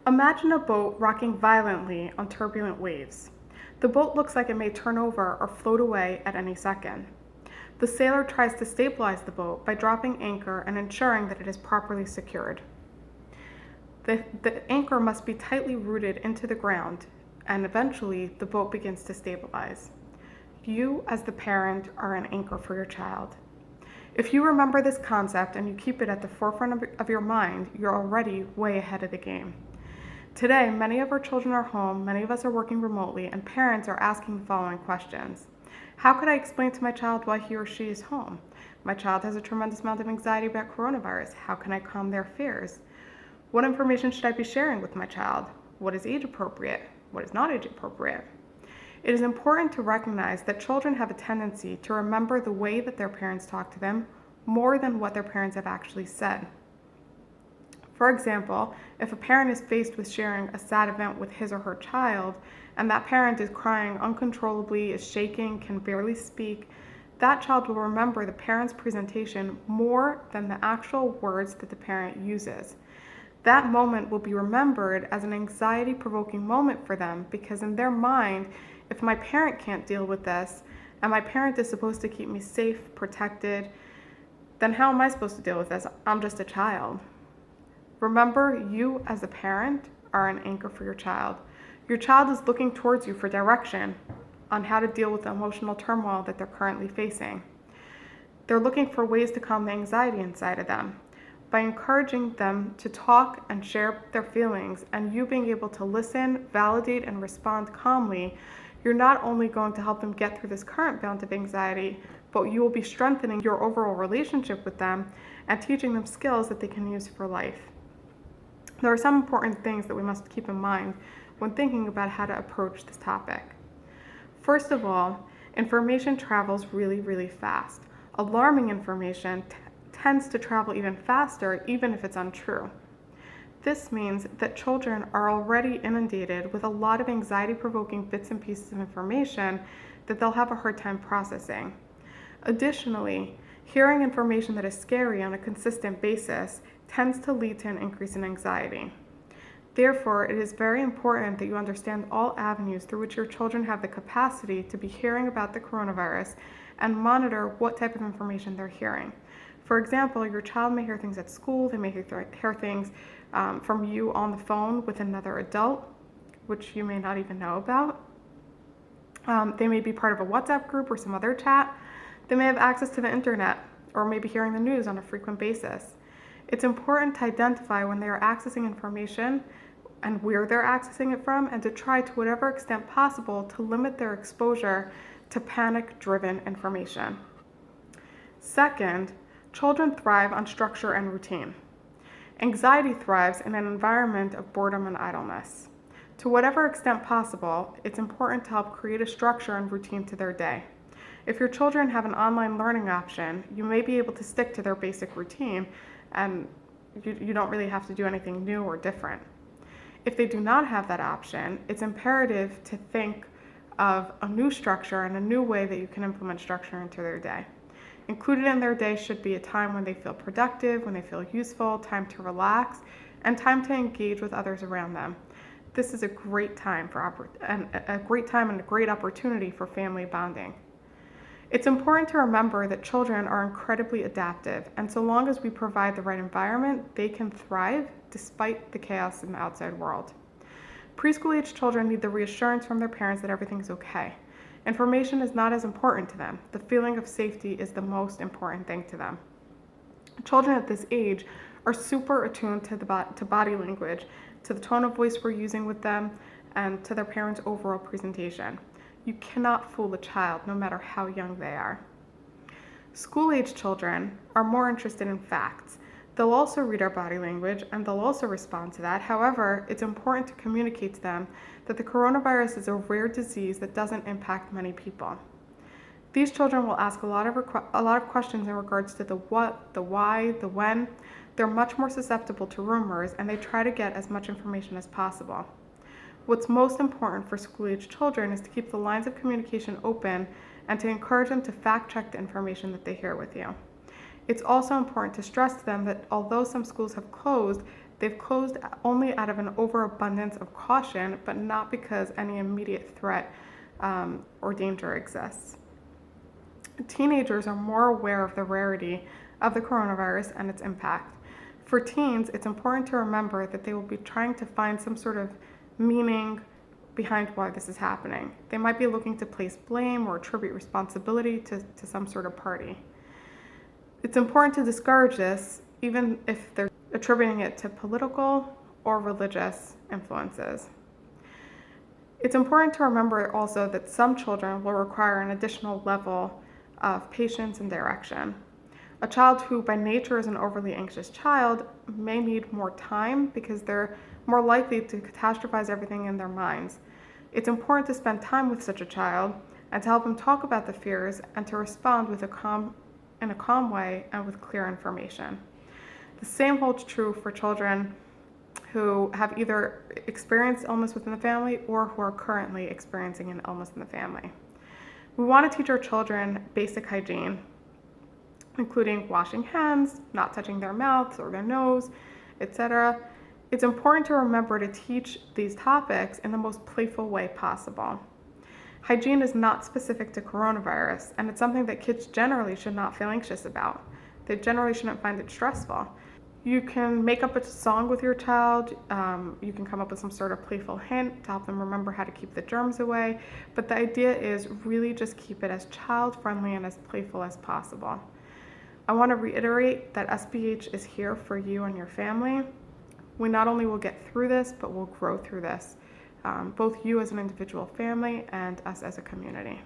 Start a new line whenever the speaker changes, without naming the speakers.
Imagine a boat rocking violently on turbulent waves. The boat looks like it may turn over or float away at any second. The sailor tries to stabilize the boat by dropping anchor and ensuring that it is properly secured. The anchor must be tightly rooted into the ground, and eventually the boat begins to stabilize. You, as the parent, are an anchor for your child. If you remember this concept and you keep it at the forefront of your mind, you're already way ahead of the game. Today, many of our children are home, many of us are working remotely, and parents are asking the following questions. How could I explain to my child why he or she is home? My child has a tremendous amount of anxiety about coronavirus. How can I calm their fears? What information should I be sharing with my child? What is age appropriate? What is not age appropriate? It is important to recognize that children have a tendency to remember the way that their parents talk to them more than what their parents have actually said. For example, if a parent is faced with sharing a sad event with his or her child, and that parent is crying uncontrollably, is shaking, can barely speak, that child will remember the parent's presentation more than the actual words that the parent uses. That moment will be remembered as an anxiety-provoking moment for them because in their mind, if my parent can't deal with this, and my parent is supposed to keep me safe, protected, then how am I supposed to deal with this? I'm just a child. Remember, you as a parent are an anchor for your child. Your child is looking towards you for direction on how to deal with the emotional turmoil that they're currently facing. They're looking for ways to calm the anxiety inside of them. By encouraging them to talk and share their feelings, and you being able to listen, validate, and respond calmly, you're not only going to help them get through this current bout of anxiety, but you will be strengthening your overall relationship with them and teaching them skills that they can use for life. There are some important things that we must keep in mind when thinking about how to approach this topic. First of all, information travels really, really fast. Alarming information tends to travel even faster, even if it's untrue. This means that children are already inundated with a lot of anxiety-provoking bits and pieces of information that they'll have a hard time processing. Additionally, hearing information that is scary on a consistent basis tends to lead to an increase in anxiety. Therefore, it is very important that you understand all avenues through which your children have the capacity to be hearing about the coronavirus and monitor what type of information they're hearing. For example, your child may hear things at school, they may hear things from you on the phone with another adult, which you may not even know about. They may be part of a WhatsApp group or some other chat. They may have access to the internet or may be hearing the news on a frequent basis. It's important to identify when they are accessing information and where they're accessing it from, and to try to whatever extent possible to limit their exposure to panic-driven information. Second, children thrive on structure and routine. Anxiety thrives in an environment of boredom and idleness. To whatever extent possible, it's important to help create a structure and routine to their day. If your children have an online learning option, you may be able to stick to their basic routine, and you don't really have to do anything new or different. If they do not have that option, it's imperative to think of a new structure and a new way that you can implement structure into their day. Included in their day should be a time when they feel productive, when they feel useful, time to relax, and time to engage with others around them. This is a great time and a great opportunity for family bonding. It's important to remember that children are incredibly adaptive, and so long as we provide the right environment, they can thrive despite the chaos in the outside world. Preschool-age children need the reassurance from their parents that everything's okay. Information is not as important to them. The feeling of safety is the most important thing to them. Children at this age are super attuned to body language, to the tone of voice we're using with them, and to their parents' overall presentation. You cannot fool a child, no matter how young they are. School-age children are more interested in facts. They'll also read our body language, and they'll also respond to that. However, it's important to communicate to them that the coronavirus is a rare disease that doesn't impact many people. These children will ask a lot of questions in regards to the what, the why, the when. They're much more susceptible to rumors, and they try to get as much information as possible. What's most important for school-age children is to keep the lines of communication open and to encourage them to fact-check the information that they hear with you. It's also important to stress to them that although some schools have closed, They've closed only out of an overabundance of caution, but not because any immediate threat or danger exists. Teenagers are more aware of the rarity of the coronavirus and its impact. For teens, it's important to remember that they will be trying to find some sort of meaning behind why this is happening. They might be looking to place blame or attribute responsibility to some sort of party. It's important to discourage this, even if they're attributing it to political or religious influences. It's important to remember also that some children will require an additional level of patience and direction. A child who by nature is an overly anxious child may need more time because they're more likely to catastrophize everything in their minds. It's important to spend time with such a child and to help them talk about the fears and to respond in a calm way and with clear information. The same holds true for children who have either experienced illness within the family or who are currently experiencing an illness in the family. We want to teach our children basic hygiene, including washing hands, not touching their mouths or their nose, etc. It's important to remember to teach these topics in the most playful way possible. Hygiene is not specific to coronavirus, and it's something that kids generally should not feel anxious about. They generally shouldn't find it stressful. You can make up a song with your child, you can come up with some sort of playful hint to help them remember how to keep the germs away, but the idea is really just keep it as child-friendly and as playful as possible. I want to reiterate that SBH is here for you and your family. We not only will get through this, but we'll grow through this, both you as an individual family and us as a community.